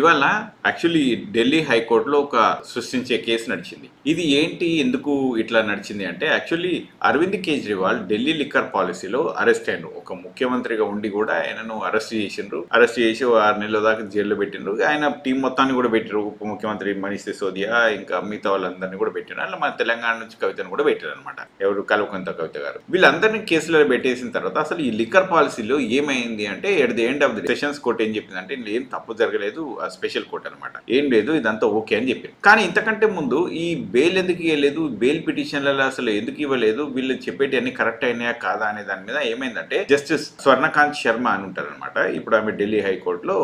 ఇవాళ యాక్చువల్లీ ఢిల్లీ హైకోర్టులో ఒక సృష్టించే కేసు నడిచింది. ఇది ఏంటి, ఎందుకు ఇట్లా నడిచింది అంటే యాక్చువల్లీ అరవింద్ కేజ్రీవాల్ ఢిల్లీ లిక్కర్ పాలసీలో అరెస్ట్ అయ్యారు. ఒక ముఖ్యమంత్రిగా ఉండి కూడా ఆయనను అరెస్ట్ చేసిండ్రు. అరెస్ట్ చేసి 6 నెలల దాకా జైల్లో పెట్టిండ్రు. ఆయన టీం మొత్తాన్ని కూడా పెట్టారు. ఉప ముఖ్యమంత్రి మనీష్ సిసోదియా ఇంకా మిగతా వాళ్ళందరినీ కూడా పెట్టారు. అలా మన తెలంగాణ నుంచి కవితను కూడా పెట్టారు అనమాట. ఎవరు, కల్వకుంట్ల కవిత గారు. వీళ్ళందరినీ కేసులో పెట్టేసిన తర్వాత అసలు ఈ లిక్కర్ పాలసీలో ఏమైంది అంటే at the end of the sessions court ఏం చెప్పింది అంటే ఏం తప్పు జరగలేదు, స్పెషల్ కోర్ట్ అనమాట, ఏం లేదు, ఇదంతా ఓకే అని చెప్పింది. కానీ ఇంతకంటే ముందు ఈ బెయిల్ ఎందుకు ఇవ్వలేదు, బెయిల్ పిటిషన్లలో అసలు ఎందుకు ఇవ్వలేదు, వీళ్ళు చెప్పేటి అన్ని కరెక్ట్ అయినాయా కాదా అనే దాని మీద ఏమైందంటే జస్టిస్ స్వర్ణకాంత్ శర్మ అని ఉంటారు అనమాట. ఇప్పుడు ఆమె ఢిల్లీ హైకోర్టులో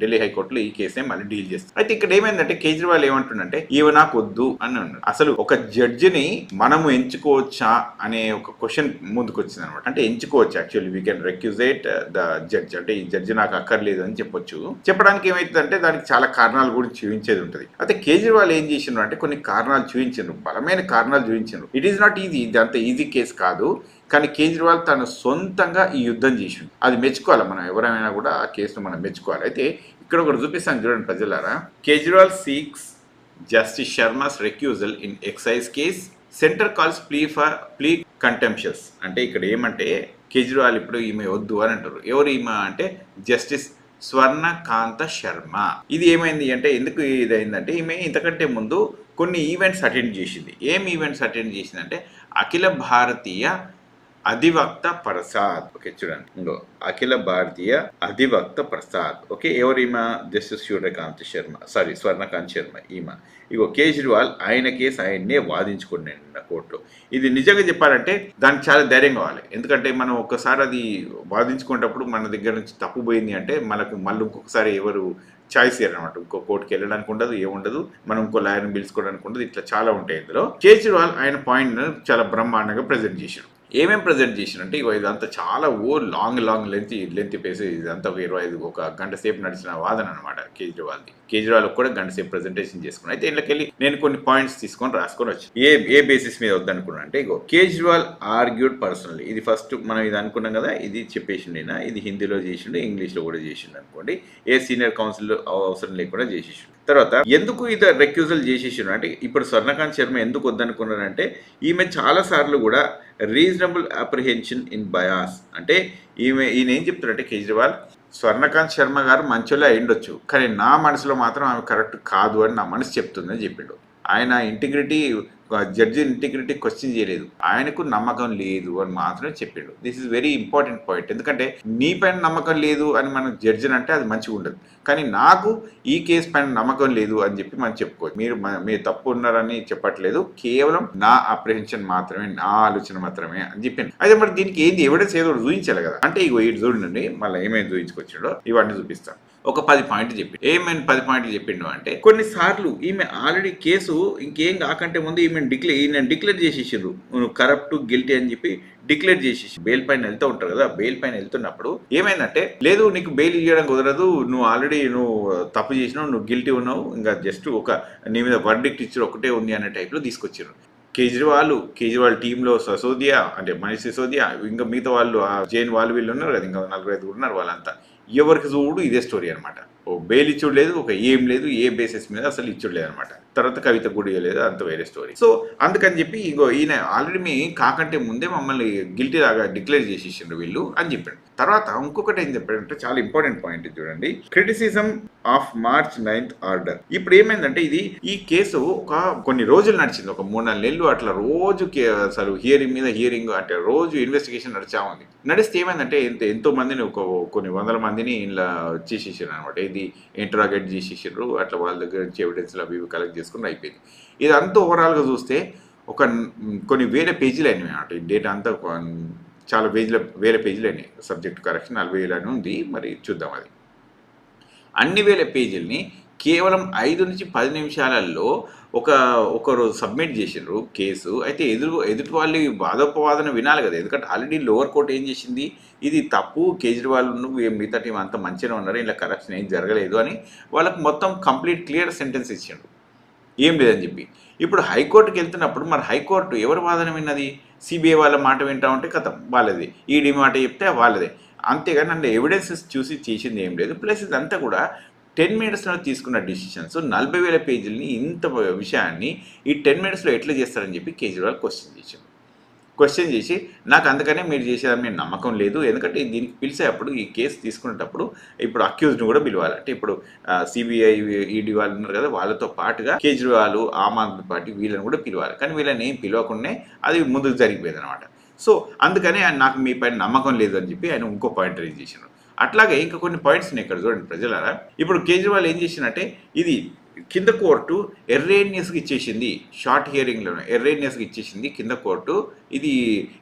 ఢిల్లీ హైకోర్టులో ఈ కేసునే మళ్ళీ డీల్ చేస్తారు. అయితే ఇక్కడ ఏమైందంటే కేజ్రీవాల్ ఏమంటుండంటే ఇవి నాకు వద్దు అని అన్నాడు. అసలు ఒక జడ్జిని మనము ఎంచుకోవచ్చా అనే ఒక క్వశ్చన్ ముందుకు వచ్చింది అనమాట. అంటే ఎంచుకోవచ్చు, actually we can recuse the judge, అంటే ఈ జడ్జి నాకు అక్కర్లేదు అని చెప్పొచ్చు. చెప్పడానికి ఏమైతుందంటే దానికి చాలా కారణాలు కూడా చూపించేది ఉంటుంది. అయితే కేజ్రీవాల్ ఏం చేసిండ్రు అంటే కొన్ని కారణాలు చూపించిండ్రు, బలమైన కారణాలు చూపించిండ్రు. ఇట్ ఈస్ నాట్ ఈజీ, ఇది అంత ఈజీ కేసు కాదు. కానీ కేజ్రీవాల్ తను సొంతంగా ఈ యుద్ధం చేసిండు. అది మెచ్చుకోవాలి, మనం ఎవరైనా కూడా ఆ కేసును మనం మెచ్చుకోవాలి. అయితే ఇక్కడ ఒకటి చూపిస్తాను చూడండి ప్రజలారా. Kejriwal seeks justice Sharma's recusal in excise case, centre calls plea contemptuous. అంటే ఇక్కడ ఏమంటే కేజ్రీవాల్ ఇప్పుడు ఈమె వద్దు అని అంటారు. ఎవరు ఈమె అంటే జస్టిస్ స్వర్ణకాంత శర్మ. ఇది ఏమైంది అంటే ఎందుకు ఇదైందంటే ఈమె ఇంతకంటే ముందు కొన్ని ఈవెంట్స్ అటెండ్ చేసింది. ఏం ఈవెంట్స్ అటెండ్ చేసిందంటే అఖిల భారతీయ అధివక్త ప్రసాద్. ఓకే చూడండి, ఇంకో అఖిల భారతీయ అధివక్త ప్రసాద్. ఓకే, ఎవరు ఈమె? జస్టిస్ స్వర్ణకాంత్ శర్మ ఈమె. ఇగో కేజ్రీవాల్ ఆయన కేసు ఆయన్నే వాదించుకున్నాడు కోర్టులో. ఇది నిజంగా చెప్పాలంటే దానికి చాలా ధైర్యం కావాలి. ఎందుకంటే మనం ఒక్కసారి అది వాదించుకునేటప్పుడు మన దగ్గర నుంచి తప్పు పోయింది అంటే మనకు మళ్ళీ ఇంకొకసారి ఎవరు చాయిస్ అనమాట. ఇంకో కోర్టుకి వెళ్ళడానికి ఉండదు, ఏముండదు, మనం ఇంకో లాయర్ని పిలుచుకోవడానికి ఉండదు. ఇట్లా చాలా ఉంటాయి ఇందులో. కేజ్రీవాల్ ఆయన పాయింట్ చాలా బ్రహ్మాండంగా ప్రజెంట్ చేశారు. ఏమేమి ప్రజెంట్ చేసినంటే ఇగో ఇదంతా చాలా లాంగ్ లెంత్ పేసి ఇదంతా ఒక గంట సేపు నడిచిన వాదన అనమాట కేజ్రీవాల్ది. కేజ్రీవాల్ కూడా గంట సేపు ప్రెజెంటేషన్ చేసుకున్నాను. అయితే ఇళ్ళకెళ్ళి నేను కొన్ని పాయింట్స్ రాసుకొని వచ్చి ఏ బేసిస్ మీద వద్దనుకున్నాను అంటే ఇగో కేజ్రీవాల్ ఆర్గ్యూడ్ పర్సనల్లీ. ఇది ఫస్ట్ మనం ఇది అనుకున్నాం కదా, ఇది చెప్పేసిండు. ఇది హిందీలో చేసిండు, ఇంగ్లీష్లో కూడా చేసిండు అనుకోండి. ఏ సీనియర్ కౌన్సిల్ అవసరం లేకుండా చేసేసిండు. తర్వాత ఎందుకు ఇది రెక్యూజల్ చేసేసిండు అంటే ఇప్పుడు స్వర్ణకాంత్ శర్మ ఎందుకు వద్దనుకున్నారంటే ఈమె చాలా సార్లు కూడా రీజనబుల్ అప్రిహెన్షన్ ఇన్ బయాస్. అంటే ఈయన ఏం చెప్తారంటే కేజ్రీవాల్ స్వర్ణకాంత్ శర్మ గారు మంచోళ్ళే అయ్యుండొచ్చు, కానీ నా మనసులో మాత్రం ఆమె కరెక్ట్ కాదు అని నా మనసు చెప్తుందని చెప్పిండు. ఆయన ఇంటిగ్రిటీ, జడ్జి ఇంటిగ్రిటీ క్వశ్చన్ చేయలేదు, ఆయనకు నమ్మకం లేదు అని మాత్రమే చెప్పిండు. This is very important point. ఎందుకంటే నీ పైన నమ్మకం లేదు అని మనం జడ్జిని అంటే అది మంచిగా ఉండదు. కానీ నాకు ఈ కేసు పైన నమ్మకం లేదు అని చెప్పి మనం చెప్పుకోవచ్చు. మీరు తప్పు ఉన్నారని చెప్పట్లేదు, కేవలం నా అప్రిహెన్షన్ మాత్రమే, నా ఆలోచన మాత్రమే అని చెప్పింది. అయితే మరి దీనికి ఏంది ఎవిడెన్స్ ఏదో చూపించాలి కదా. అంటే ఇగో ఇటు చూడండి, మళ్ళీ ఏమేమి చూపించుకొచ్చాడో ఇవన్నీ చూపిస్తాను. ఒక 10 పాయింట్లు చెప్పి ఏమైనా 10 పాయింట్లు చెప్పిండు అంటే కొన్నిసార్లు ఈమె ఆల్రెడీ కేసు ఇంకేం కాకంటే ముందు ఈమె డిక్లేర్ చేసేసారు, నువ్వు కరప్ట్ గిల్టీ అని చెప్పి డిక్లేర్ చేసేసి బెయిల్ పైన వెళ్తూ ఉంటారు కదా. బెయిల్ పైన వెళ్తున్నప్పుడు ఏమైందంటే లేదు నీకు బెయిల్ ఇవ్వడం కుదరదు, నువ్వు ఆల్రెడీ తప్పు చేసినావు, నువ్వు గిల్టీ ఉన్నావు, ఇంకా జస్ట్ నీ మీద వర్డిక్ట్ ఇచ్చారు ఒకటే ఉంది అనే టైప్లో తీసుకొచ్చారు. కేజ్రీవాల్ టీంలో సిసోదియా, అంటే మనీష్ సిసోదియా, ఇంకా మిగతా వాళ్ళు జైన్ వీళ్ళు ఉన్నారు కదా, ఇంకా 4-5 ఉన్నారు. వాళ్ళంతా ఎవరికి చూడు ఇదే స్టోరీ అనమాట. ఓ బెయిల్ ఇచ్చుడు లేదు, ఒక ఏం లేదు, ఏ బేసిస్ మీద అసలు ఇచ్చుడు లేదనమాట. తర్వాత కవిత కూడా ఇవ్వలేదు, అంత వేరే స్టోరీ. సో అందుకని చెప్పి ఇగో ఈయన ఆల్రెడీ కాకంటే ముందే మమ్మల్ని గిల్టీ లాగా డిక్లేర్ చేసేసిండ్రు వీళ్ళు అని చెప్పాడు. తర్వాత ఇంకొకటి ఏం చెప్పాడంటే చాలా ఇంపార్టెంట్ పాయింట్ చూడండి, criticism of March 9th order. ఇప్పుడు ఏమైందంటే ఈ కేసు కొన్ని రోజులు నడిచింది, ఒక 3-4 నెలలు అట్లా రోజు అసలు హియరింగ్ అంటే రోజు ఇన్వెస్టిగేషన్ నడిచా ఉంది. నడిస్తే ఏమైందంటే ఎంతో మందిని కొన్ని వందల మందిని ఇలా చేసేసారు అనమాట. ఇది ఇంటరాగేట్ చేసేసారు, అట్లా వాళ్ళ దగ్గర నుంచి ఎవిడెన్స్లు అవి కలెక్ట్ చేసుకుని అయిపోయింది. ఇదంతా ఓవరాల్గా చూస్తే కొన్ని వేల పేజీలు అయినాయి అన్నమాట. ఈ డేటా అంతా చాలా వేల పేజీలు అయినాయి. సబ్జెక్ట్ కరెక్షన్ 40,000 అని ఉంది, మరి చూద్దాం. అది అన్ని వేల పేజీలని కేవలం 5 నుంచి 10 నిమిషాలలో ఒకరు సబ్మిట్ చేసిండ్రు కేసు. అయితే ఎదుటి వాళ్ళు వాదోపవాదన వినాలి కదా, ఎందుకంటే ఆల్రెడీ లోవర్ కోర్ట్ ఏం చేసింది, ఇది తప్పు, కేజ్రీవాల్ మిగతా టీం అంతా మంచిగా ఉన్నారు, ఇలా కరప్షన్ ఏం జరగలేదు అని వాళ్ళకు మొత్తం కంప్లీట్ క్లియర్ సెంటెన్స్ ఇచ్చిండ్రు, ఏం లేదని చెప్పి. ఇప్పుడు హైకోర్టుకి వెళ్తున్నప్పుడు మరి హైకోర్టు ఎవరి వాదన విన్నది? సిబిఐ వాళ్ళ మాట వింటా ఉంటే కథం వాళ్ళది, ఈడీ మాట చెప్తే వాళ్ళదే. అంతేగాని అందులో ఎవిడెన్సెస్ చూసి చేసింది ఏం లేదు. ప్లస్ ఇదంతా కూడా 10 మినిట్స్లో తీసుకున్న డిసిషన్స్ 40,000 పేజీలని ఇంత విషయాన్ని ఈ 10 మినిట్స్లో ఎట్లా చేస్తారని చెప్పి కేజ్రీవాల్ క్వశ్చన్ చేసి నాకు అందుకనే మీరు చేసేదాన్ని మీద నమ్మకం లేదు, ఎందుకంటే దీనికి పిలిచేటప్పుడు ఈ కేసు తీసుకునేటప్పుడు ఇప్పుడు అక్యూజ్ని కూడా పిలవాలి. అంటే ఇప్పుడు సిబిఐ ఈడీ వాళ్ళు ఉన్నారు కదా, వాళ్ళతో పాటుగా కేజ్రీవాల్, ఆమ్ ఆద్మీ పార్టీ వీళ్ళని కూడా పిలవాలి. కానీ వీళ్ళని ఏం పిలవకుండానే అది ముందుకు జరిగిపోయింది అనమాట. సో అందుకనే నాకు మీ పైన నమ్మకం లేదు అని చెప్పి ఆయన ఇంకో పాయింట్ రేజ్ చేసినారు. అట్లాగే ఇంకా కొన్ని పాయింట్స్ ఉన్నాయి ఇక్కడ చూడండి ప్రజలారా. ఇప్పుడు కేజ్రీవాల్ ఏం చేసినట్టే ఇది కింద కోర్టు ఎర్రేనియస్కి ఇచ్చేసింది, షార్ట్ హియరింగ్లో ఎర్రేనియస్కి ఇచ్చేసింది కింద కోర్టు. ఇది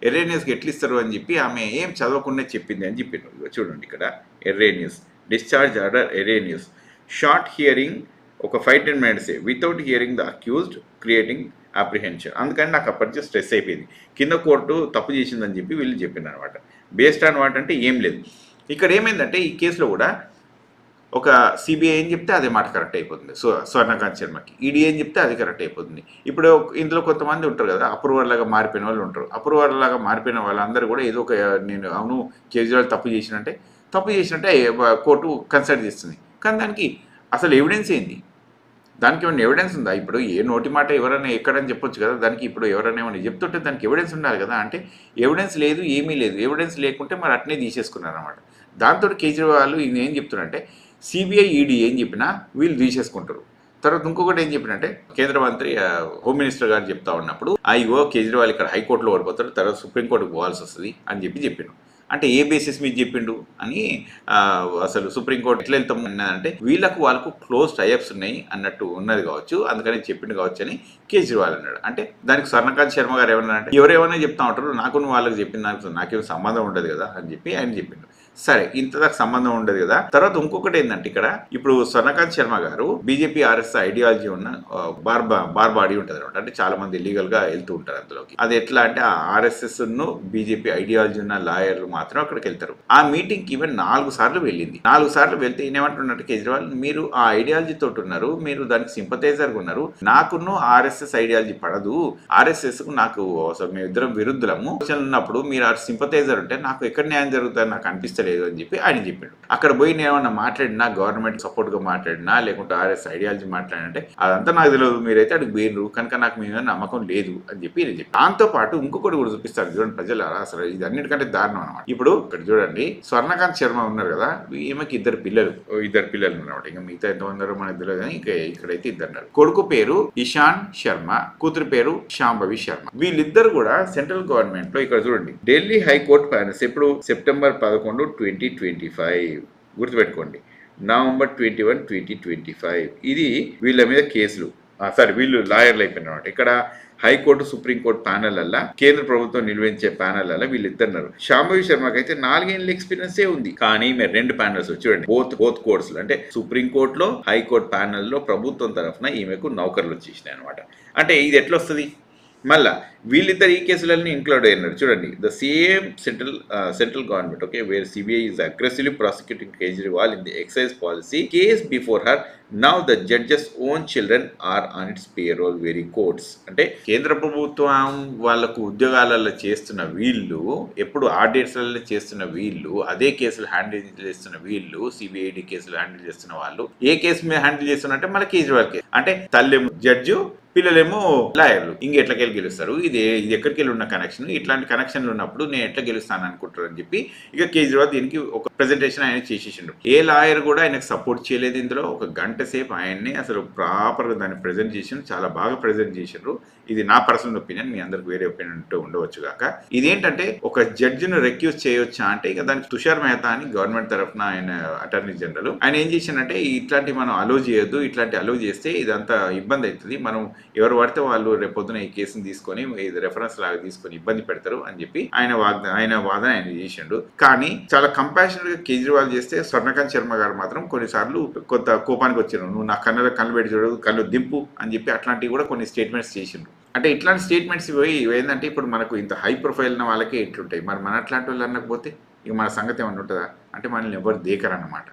ఎర్రేనియస్కి ఎట్లా ఇస్తారు అని చెప్పి ఆమె ఏం చదవకుండా చెప్పింది అని చెప్పింది. చూడండి ఇక్కడ ఎర్రేనియస్ డిశ్చార్జ్ ఆర్డర్ ఎర్రేనియస్ షార్ట్ హియరింగ్ ఒక 5-10 minutes without hearing the accused creating apprehension. అందుకని నాకు అప్పటికే స్ట్రెస్ అయిపోయింది, కింద కోర్టు తప్పు చేసిందని చెప్పి వీళ్ళు చెప్పింది అనమాట. బేస్డ్ ఆన్ వాట్ అంటే ఏం లేదు. ఇక్కడ ఏమైందంటే ఈ కేసులో కూడా ఒక సిబిఐ ఏం చెప్తే అదే మాట కరెక్ట్ అయిపోతుంది స్వర్ణకాంత్ శర్మకి, ఈడీ ఏం చెప్తే అది కరెక్ట్ అయిపోతుంది. ఇప్పుడు ఇందులో కొంతమంది ఉంటారు కదా, అప్రూవర్ లాగా మారిపోయిన వాళ్ళు ఉంటారు. అప్రూవర్ లాగా మారిపోయిన వాళ్ళందరూ కూడా ఏదో ఒక నేను అవును కేజ్రీవాల్ తప్పు చేసినట్టే కోర్టు కన్సిడర్ చేస్తుంది. కానీ దానికి అసలు ఎవిడెన్స్ ఏంది? దానికి ఏమైనా ఎవిడెన్స్ ఉందా? ఇప్పుడు ఏ నోటి మాట ఎవరైనా ఎక్కడని చెప్పొచ్చు కదా, దానికి ఇప్పుడు ఎవరైనా ఏమైనా చెప్తుంటే దానికి ఎవిడెన్స్ ఉండాలి కదా. అంటే ఎవిడెన్స్ లేదు, ఏమీ లేదు. ఎవిడెన్స్ లేకుంటే మరి అట్నే తీసేసుకున్నారు అనమాట. దాంతో కేజ్రీవాల్ ఈయన ఏం చెప్తున్నారంటే సిబిఐ ఈడీ ఏం చెప్పినా వీళ్ళు తీసేసుకుంటారు. తర్వాత ఇంకొకటి ఏం చెప్పినంటే కేంద్ర మంత్రి హోమ్ మినిస్టర్ గారు చెప్తా ఉన్నప్పుడు అయ్యో కేజ్రీవాల్ ఇక్కడ హైకోర్టులో ఓడిపోతాడు, తర్వాత సుప్రీంకోర్టుకు పోవాల్సి వస్తుంది అని చెప్పాను. అంటే ఏ బేసిస్ మీద చెప్పిండు అని అసలు సుప్రీంకోర్టు ఎట్లా వెళ్తాం అన్నదంటే వాళ్ళకు క్లోజ్ టైఅప్స్ ఉన్నాయి అన్నట్టు ఉన్నది కావచ్చు, అందుకని చెప్పిండు కావచ్చు అని కేజ్రీవాల్ అన్నాడు. అంటే దానికి స్వర్ణకాంత్ శర్మ గారు ఏమన్నారంటే ఎవరేమైనా చెప్తా ఉంటారు, నాకు వాళ్ళకి చెప్పిన దానికి నాకేం సంబంధం ఉండదు కదా అని చెప్పి ఆయన చెప్పిండు. సరే, ఇంతదాకా సంబంధం ఉండదు కదా. తర్వాత ఇంకొకటి ఏంటంటే ఇక్కడ ఇప్పుడు స్వర్ణకాంత్ శర్మ గారు బీజేపీ ఆర్ఎస్ ఐడియాలజీ ఉన్న బార్ బాడీ ఉంటుంది అనమాట. అంటే చాలా మంది ఇల్లీగల్ గా వెళ్తూ ఉంటారు అందులోకి. అది ఎట్లా అంటే ఆ ఆర్ఎస్ఎస్ ను బీజేపీ ఐడియాలజీ ఉన్న లాయర్లు మాత్రం అక్కడికి వెళ్తారు. ఆ మీటింగ్ కి ఈవెన్ 4 సార్లు వెళ్ళింది. 4 సార్లు వెళ్తే ఏమంటున్నట్టు కేజ్రీవాల్, మీరు ఆ ఐడియాలజీ తోటి ఉన్నారు, మీరు దానికి సింపథైజర్ ఉన్నారు, నాకును ఆర్ఎస్ఎస్ ఐడియాలజీ పడదు, ఆర్ఎస్ఎస్ కు నాకు అసలు మేము ఇద్దరం విరుద్ధులము ఉన్నప్పుడు మీరు ఆ సింపథైజర్ ఉంటే నాకు ఎక్కడ న్యాయం జరుగుతుందని నాకు అనిపిస్తుంది లేదు అని చెప్పి ఆయన చెప్పాడు. అక్కడ పోయి నేను ఏమన్నా మాట్లాడినా, గవర్నమెంట్ సపోర్ట్ గా మాట్లాడినా, లేకుంటే ఆర్ఎస్ ఐడియాలజీ మాట్లాడినంటే అదంతా నాకు తెలియదు, మీరైతే అడిగి పోయినరు కనుక నాకు మీ మీద నమ్మకం లేదు అని చెప్పి నేను చెప్పి దాంతో పాటు ఇంకొకటి కూడా చూపిస్తాను చూడండి ప్రజలు. అసలు ఇది అన్నిటికంటే దారుణం అనమాట. ఇప్పుడు ఇక్కడ చూడండి స్వర్ణకాంత్ శర్మ ఉన్నారు కదా, ఈమెకి ఇద్దరు పిల్లలు ఉన్నారు. ఇంకా మిగతా ఎంతమంది ఉన్నారో మనకు తెలియదు కానీ ఇక్కడైతే ఇద్దరు. కొడుకు పేరు ఇషాన్ శర్మ, కూతురు పేరు శాంభవి శర్మ. వీళ్ళిద్దరు కూడా సెంట్రల్ గవర్నమెంట్ లో ఇక్కడ చూడండి ఢిల్లీ హైకోర్టు ప్యానల్స్ ఎప్పుడు సెప్టెంబర్ 11, 2025 గుర్తుపెట్టుకోండి, నవంబర్ 21, 2025 ఇది వీళ్ళ మీద కేసులు. వీళ్ళు లాయర్లు అయిపోయినమాట. ఇక్కడ హైకోర్టు సుప్రీంకోర్టు ప్యానెల్ అలా కేంద్ర ప్రభుత్వం నిర్వహించే ప్యానెల్ అలా వీళ్ళిద్దరున్నారు. శాంభవి శర్మకి అయితే 4 ఏళ్ళ ఎక్స్పీరియన్సే ఉంది, కానీ మీరు 2 ప్యానెల్స్ చూడండి, బోత్ కోర్ట్స్ అంటే సుప్రీంకోర్టులో హైకోర్టు ప్యానెల్లో ప్రభుత్వం తరఫున ఈమెకు నౌకర్లు వచ్చేసినాయి అనమాట. అంటే ఇది ఎట్లా వస్తుంది? మళ్ళా వీళ్ళిద్దరు ఈ కేసులన్నీ ఇంక్లూడ్ అయినారు. చూడండి, the same central government okay where CBI is aggressively prosecuting Kejriwal in the excise policy case before her. Now the judges own children are on its payroll very courts. అంటే కేంద్ర ప్రభుత్వం వాళ్ళకు ఉద్యోగాలలో చేస్తున్న వీళ్ళు, ఎప్పుడు ఆడిట్స్లలో చేస్తున్న వీళ్ళు, అదే కేసులు హ్యాండిల్ చేస్తున్న వీళ్ళు, సిబిఐడి కేసులు హ్యాండిల్ చేస్తున్న వాళ్ళు ఏ కేసు మీద హ్యాండిల్ చేస్తున్నట్టే మన కేజ్రీవాల్ కేసు. అంటే తల్లేమో జడ్జు, పిల్లలేమో లాయర్లు. ఎట్లకెళ్ళి గెలుస్తారు? ఇది ఎక్కడికి వెళ్ళి ఉన్న కనెక్షన్, ఇట్లాంటి కనెక్షన్లు ఉన్నప్పుడు నేను ఎట్లా గెలుస్తాను అనుకుంటారు అని చెప్పి ఇక కేజ్రీవాల్ దీనికి ఒక ప్రెజెంటేషన్ ఆయన చేసేసిండు. ఏ లాయర్ కూడా ఆయనకు సపోర్ట్ చేయలేదు. ఇందులో 1 గంట సేపు ఆయన్ని అసలు ప్రాపర్గా దాన్ని ప్రజెంట్ చేసిండు, చాలా బాగా ప్రజెంట్ చేసిండ్రు. ఇది నా పర్సనల్ ఒపీనియన్, మీ అందరికి వేరే ఒపీనియన్ ఉండవచ్చు కాక. ఇదేంటంటే ఒక జడ్జిను రెక్యూజ్ చేయొచ్చా అంటే ఇక దానికి తుషార్ మెహతా అని గవర్నమెంట్ తరఫున ఆయన అటార్నీ జనరల్ ఆయన ఏం చేసిందంటే ఇట్లాంటి మనం అలో చేయొద్దు, ఇట్లాంటి అలో చేస్తే ఇదంతా ఇబ్బంది అవుతుంది, మనం ఎవరు పడితే వాళ్ళు రేపొద్దున ఈ కేసును తీసుకొని ఇది రెఫరెన్స్ లాగా తీసుకొని ఇబ్బంది పెడతారు అని చెప్పి ఆయన వాదన ఆయన చేసిండు. కానీ చాలా కంపాషనెట్ గా కేజ్రీవాల్ చేస్తే స్వర్ణకాంత్ శర్మ గారు మాత్రం కొన్నిసార్లు కొంత కోపానికి వచ్చారు. నువ్వు నా కళ్ళు పెట్టి చూడదు, కళ్ళు దింపు అని చెప్పి అట్లాంటివి కూడా కొన్ని స్టేట్మెంట్స్ చేసిండ్రు. అంటే ఇట్లాంటి స్టేట్మెంట్స్ ఏంటంటే ఇప్పుడు మనకు ఇంత హై ప్రొఫైల్ ఉన్న వాళ్ళకే ఇట్లుంటాయి, మరి మన అట్లాంటి వాళ్ళు అనకపోతే ఇక మన సంగతి ఏమన్నా ఉంటుందా? అంటే మనల్ని ఎవరు దేకరన్నమాట.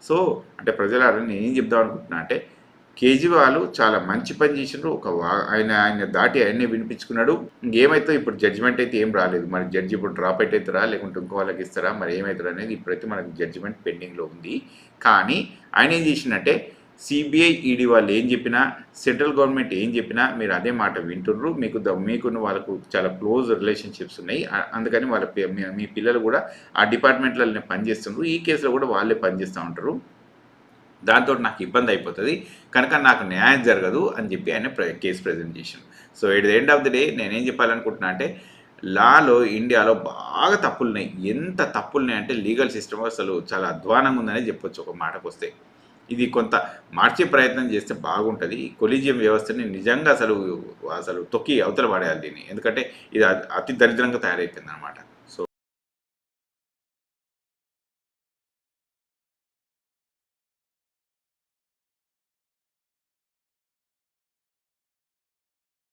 సో అంటే ప్రజలారా నేను ఏం చెప్దాం అనుకుంటున్నా అంటే కేజ్రీవాల్ చాలా మంచి పని చేసిండ్రు. ఆయన దాటి ఆయన్నే వినిపించుకున్నాడు. ఇంకేమైతే ఇప్పుడు జడ్జిమెంట్ అయితే ఏం రాలేదు. మరి జడ్జి ఇప్పుడు డ్రాప్ అవుతారా లేకుంటే ఇంకో వాళ్ళకి ఇస్తారా మరి ఏమవుతారు అనేది ఇప్పుడైతే మనకు జడ్జిమెంట్ పెండింగ్లో ఉంది. కానీ ఆయన ఏం చేసిందంటే సిబిఐ ఈడీ వాళ్ళు ఏం చెప్పినా, సెంట్రల్ గవర్నమెంట్ ఏం చెప్పినా మీరు అదే మాట వింటుర్రు. మీకున్న వాళ్ళకు చాలా క్లోజ్ రిలేషన్షిప్స్ ఉన్నాయి. అందుకని మీ పిల్లలు కూడా ఆ డిపార్ట్మెంట్లలోనే పనిచేస్తున్నారు. ఈ కేసులో కూడా వాళ్ళే పనిచేస్తూ ఉంటారు. దాంతో నాకు ఇబ్బంది అయిపోతుంది కనుక నాకు న్యాయం జరగదు అని చెప్పి ఆయన కేసు ప్రజెంట్ చేశాను. So at the end of the day నేనేం చెప్పాలనుకుంటున్నా అంటే లాలో ఇండియాలో బాగా తప్పులున్నాయి. ఎంత తప్పులున్నాయి అంటే లీగల్ సిస్టమ్ అసలు చాలా అధ్వానంగా ఉందనే చెప్పొచ్చు ఒక మాటకు వస్తే. ఇది కొంత మార్చే ప్రయత్నం చేస్తే బాగుంటుంది. కొలీజియం వ్యవస్థని నిజంగా అసలు తొక్కి అవతల పడేయాలి దీన్ని. ఎందుకంటే ఇది అతి దరిద్రంగా తయారైపోయింది అనమాట. సో